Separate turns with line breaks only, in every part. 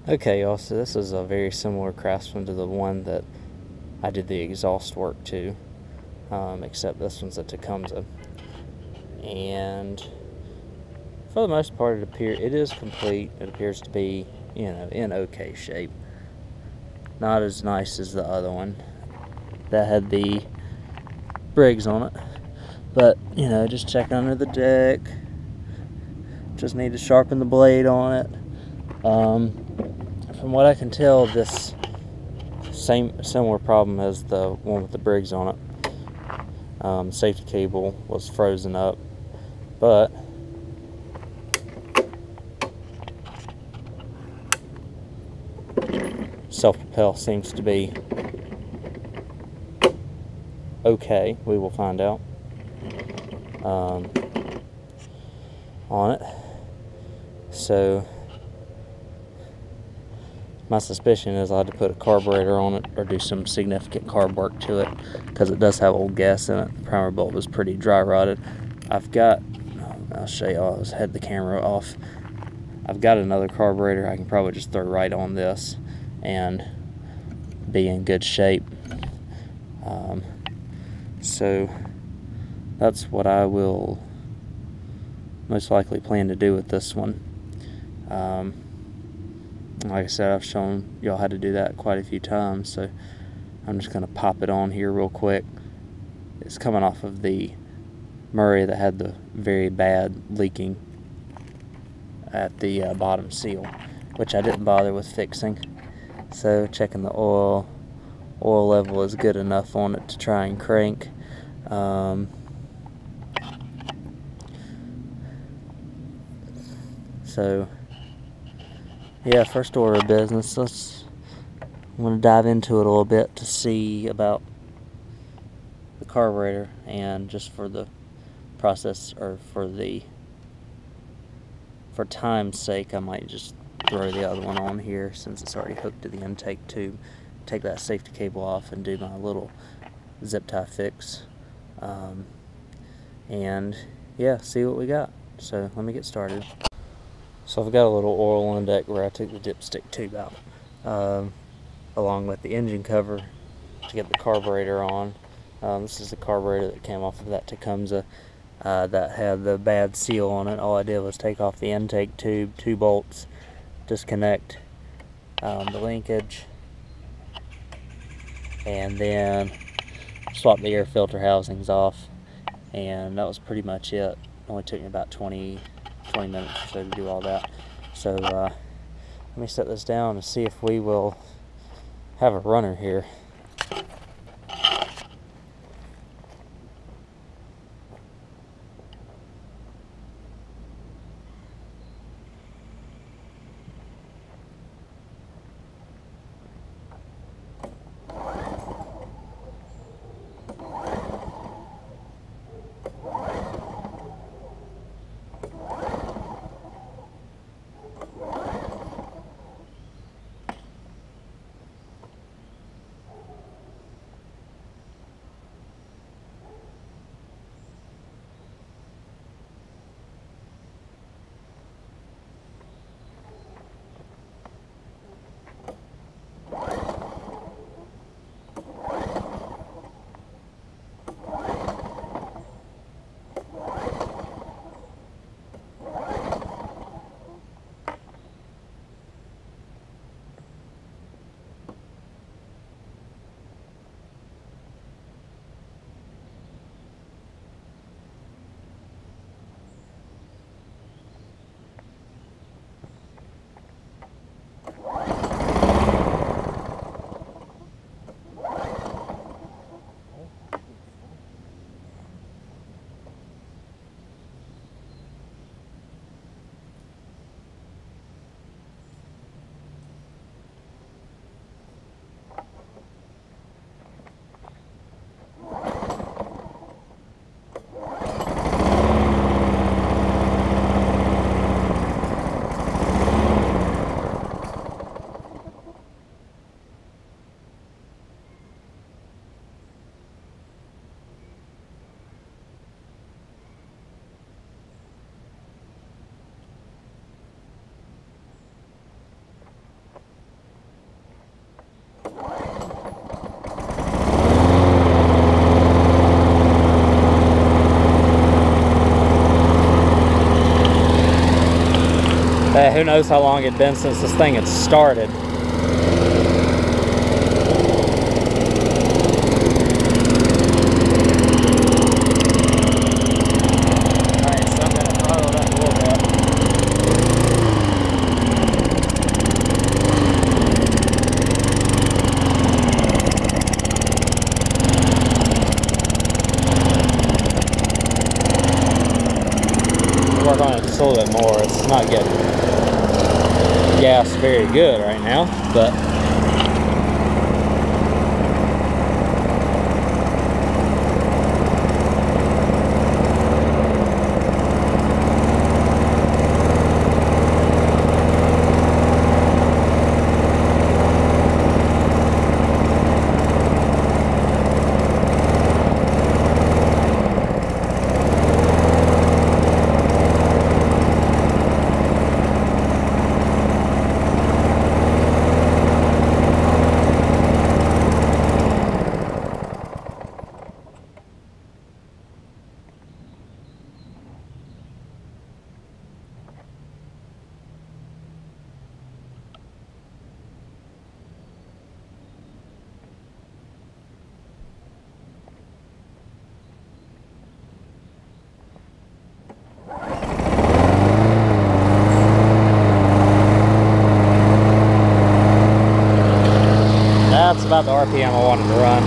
Okay, y'all, so this is a very similar Craftsman to the one that I did the exhaust work to, except this one's a Tecumseh. And for the most part, it is complete. It appears to be, in okay shape. Not as nice as the other one that had the Briggs on it. But, just check under the deck. Just need to sharpen the blade on it. From what I can tell, this similar problem as the one with the Briggs on it. Safety cable was frozen up, but self-propel seems to be okay. We will find out on it. So my suspicion is I had to put a carburetor on it or do some significant carb work to it, because it does have old gas in it. The primer bolt was pretty dry rotted. I'll show you. I had the camera off. I've got another carburetor I can probably just throw right on this and be in good shape. So that's what I will most likely plan to do with this one. Like I said, I've shown y'all how to do that quite a few times, so I'm just going to pop it on here real quick. It's coming off of the Murray that had the very bad leaking at the bottom seal, which I didn't bother with fixing. So checking the oil level is good enough on it to try and crank. So yeah, first order of business, I'm going to dive into it a little bit to see about the carburetor, and just for the process, or for time's sake, I might just throw the other one on here since it's already hooked to the intake tube. Take that safety cable off and do my little zip tie fix, and yeah, see what we got. So let me get started. So I've got a little oil on deck where I took the dipstick tube out, along with the engine cover to get the carburetor on. This is the carburetor that came off of that Tecumseh that had the bad seal on it. All I did was take off the intake tube, 2 bolts, disconnect the linkage, and then swap the air filter housings off, and that was pretty much it. It only took me about 20 minutes or so to do all that. So let me set this down and see if we will have a runner here. who knows how long it'd been since this thing had started. Work on it just a little bit more. It's not getting gas very good right now, but that's about the RPM I wanted to run.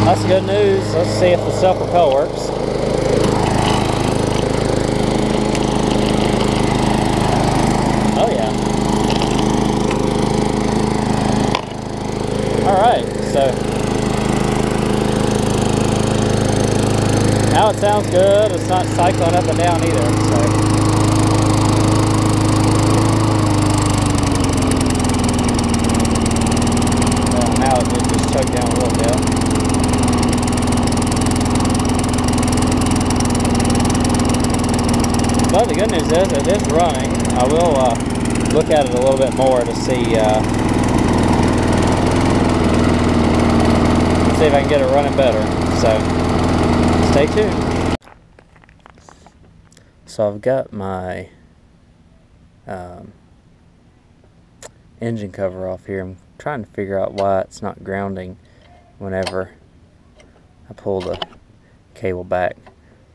That's good news. Let's see if the self-propel works. Oh yeah. Alright, so now it sounds good. It's not cycling up and down either, so now it did just choke down a little bit. But the good news is it is running. I will look at it a little bit more to see if I can get it running better. So stay tuned. So I've got my engine cover off here. I'm trying to figure out why it's not grounding whenever I pull the cable back.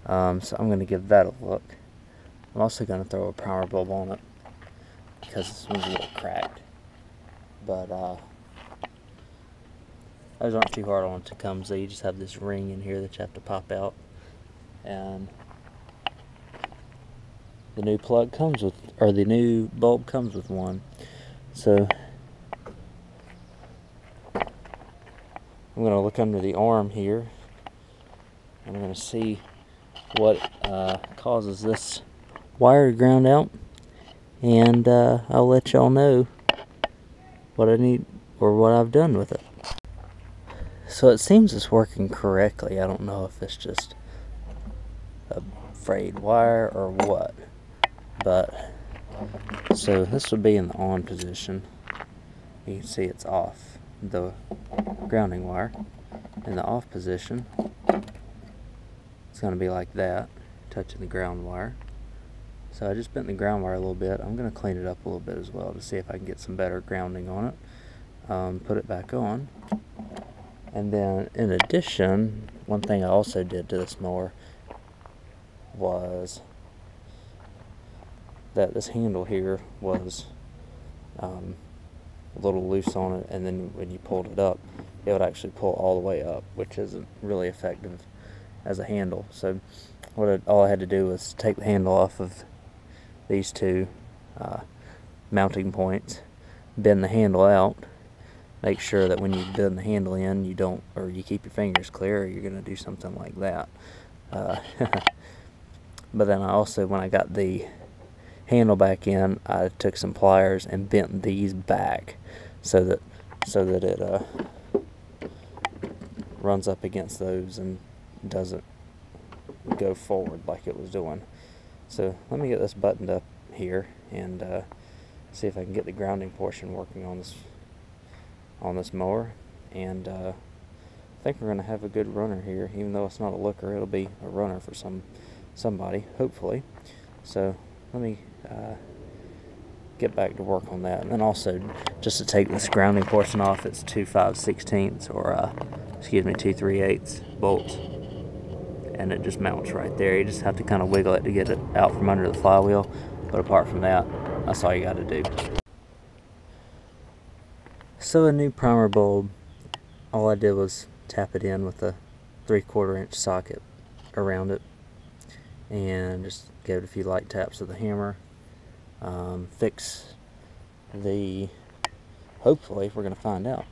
So I'm going to give that a look. I'm also going to throw a primer bulb on it because this one's a little cracked. But those aren't too hard on Tecumseh. You just have this ring in here that you have to pop out. And the new plug comes with, or the new bulb comes with one. So I'm going to look under the arm here. I'm going to see what causes this wire to ground out, and I'll let y'all know what I need or what I've done with it. So it seems it's working correctly. I don't know if it's just a frayed wire or what, but so this would be in the on position. You can see it's off, the grounding wire. In the off position, it's going to be like that, touching the ground wire. So I just bent the ground wire a little bit. I'm going to clean it up a little bit as well to see if I can get some better grounding on it. Put it back on. And then in addition, one thing I also did to this mower was that this handle here was a little loose on it, and then when you pulled it up, it would actually pull all the way up, which isn't really effective as a handle. So all I had to do was take the handle off of these two mounting points, bend the handle out, make sure that when you bend the handle in, you don't, or you keep your fingers clear, or you're going to do something like that. But then I also, when I got the handle back in, I took some pliers and bent these back so that it runs up against those and doesn't go forward like it was doing. So let me get this buttoned up here and see if I can get the grounding portion working on this mower, and I think we're going to have a good runner here. Even though it's not a looker, it'll be a runner for somebody, hopefully. So let me get back to work on that. And then also, just to take this grounding portion off, it's 2 5/16 or 2 3/8 bolts, and it just mounts right there. You just have to kind of wiggle it to get it out from under the flywheel, but apart from that, that's all you got to do. So a new primer bulb, all I did was tap it in with a 3/4 inch socket around it and just gave it a few light taps with the hammer. Fix the, hopefully we're going to find out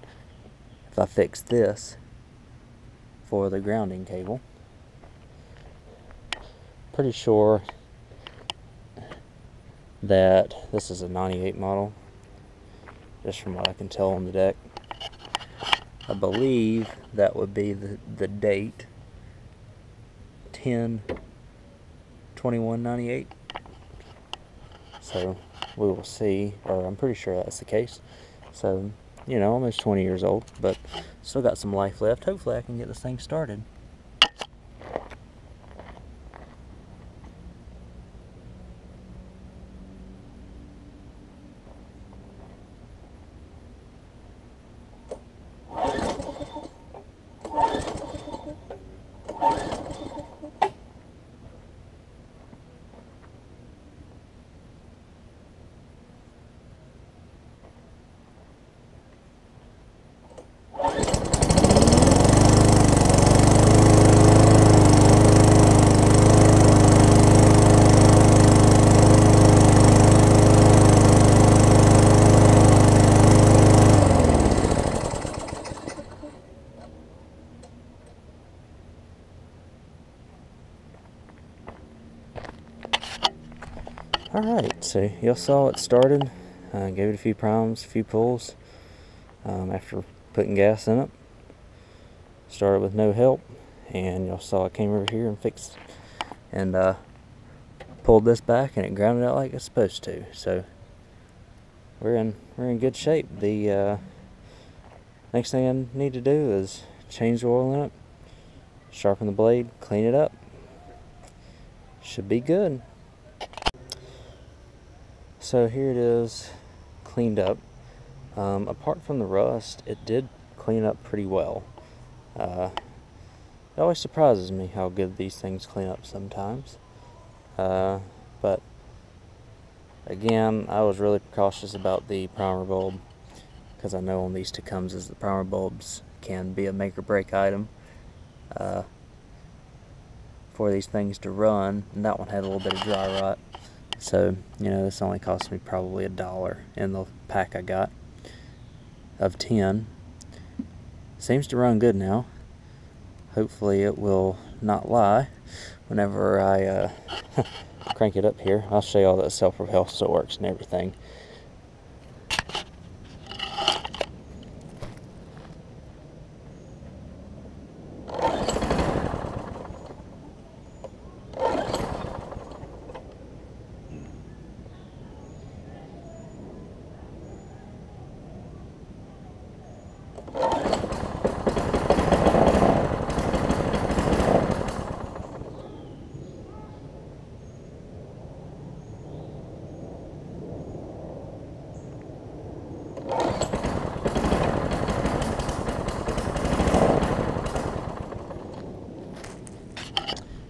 if I fix this for the grounding cable. Pretty sure that this is a 98 model, just from what I can tell on the deck. I believe that would be the date 10/21/98. So we will see, or I'm pretty sure that's the case. So, you know, almost 20 years old, but still got some life left. Hopefully I can get this thing started. Alright, so y'all saw it started. Gave it a few primes, a few pulls after putting gas in it. Started with no help, and y'all saw I came over here and fixed and pulled this back, and it grounded out like it's supposed to. So we're in good shape. The next thing I need to do is change the oil in it, sharpen the blade, clean it up. Should be good. So here it is, cleaned up. Apart from the rust, it did clean up pretty well. It always surprises me how good these things clean up sometimes. But again, I was really cautious about the primer bulb, because I know on these Tecumsehs the primer bulbs can be a make or break item for these things to run, and that one had a little bit of dry rot. So, you know, this only cost me probably $1 in the pack I got of 10. Seems to run good now. Hopefully it will not lie whenever I crank it up here. I'll show you all that self-propel still works and everything.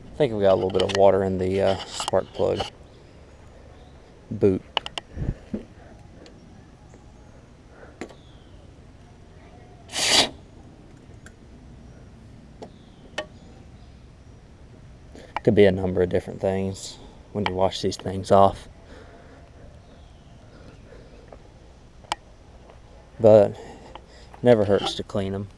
I think we got a little bit of water in the spark plug boot. Could be a number of different things when you wash these things off. But never hurts to clean them.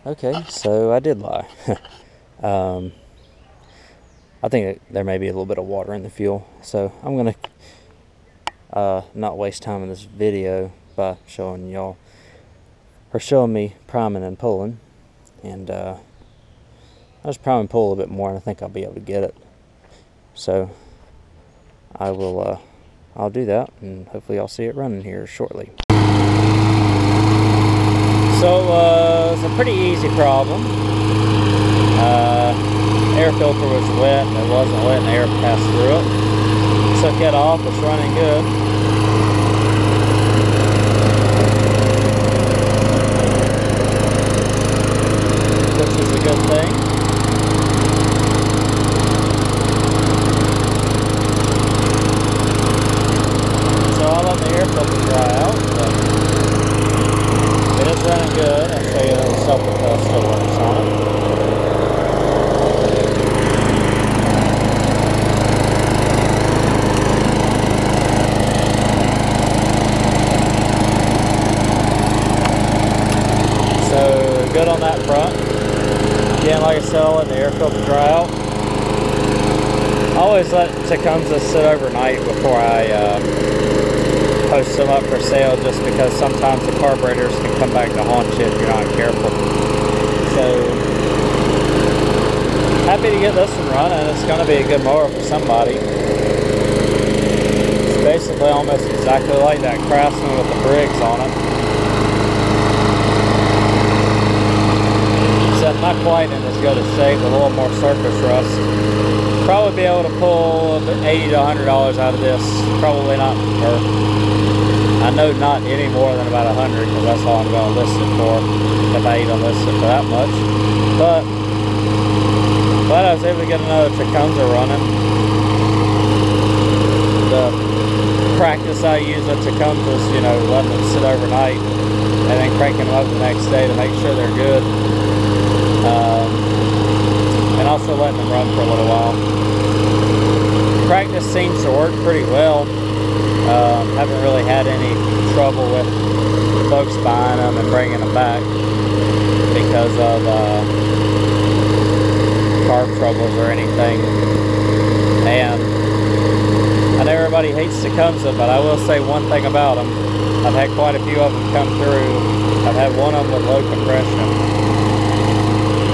Okay, so I did lie. I think there may be a little bit of water in the fuel, so I'm gonna not waste time in this video by showing y'all, or showing me priming and pulling. And I'll just prime and pull a little bit more, and I think I'll be able to get it. So I will I'll do that, and hopefully I'll see it running here shortly. So it's a pretty easy problem. Air filter was wet, and it wasn't letting the air pass through it. Took it off, it's running good. Which is a good thing. So I'll let the air filter dry out, but it is running good. I'll show you the self-propel still works on it. So good on that front. Again, like I said, I'll let the air filter dry out. I always let Tecumseh sit overnight before I post them up for sale, just because sometimes the carburetors can come back to haunt you if you're not careful. So happy to get this one running. It's going to be a good mower for somebody. It's basically almost exactly like that Craftsman with the Briggs on it. Except not quite in as good a shape, with a little more surface rust. Probably be able to pull $80 to $100 out of this. Probably not, or I know not any more than about 100, because that's all I'm going to list it for, if I even list it for that much. But glad I was able to get another Tecumseh running. The practice I use with Tecumsehs, you know, letting them sit overnight and then cranking them up the next day to make sure they're good. And also letting them run for a little while. Practice seems to work pretty well. Haven't really had any trouble with folks buying them and bringing them back because of carb troubles or anything. And I know everybody hates Tecumseh, but I will say one thing about them. I've had quite a few of them come through. I've had one of them with low compression.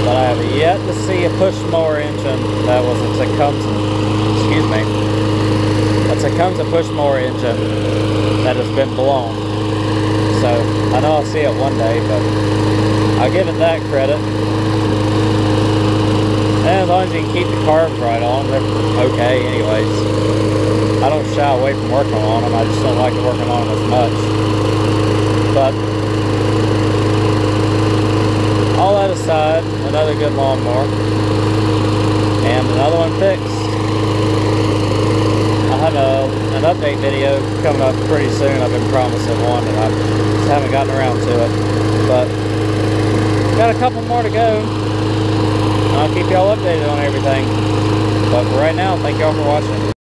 But I have yet to see a push mower engine that was a Tecumseh, excuse me, a Tecumseh push mower engine that has been blown. So I know I'll see it one day, but I'll give it that credit. And as long as you can keep the carbs right on, they're okay anyways. I don't shy away from working on them, I just don't like working on them as much. But all that aside, another good lawnmower, and another one fixed. I have an update video coming up pretty soon. I've been promising one, and I just haven't gotten around to it. But got a couple more to go. I'll keep y'all updated on everything. But for right now, thank y'all for watching.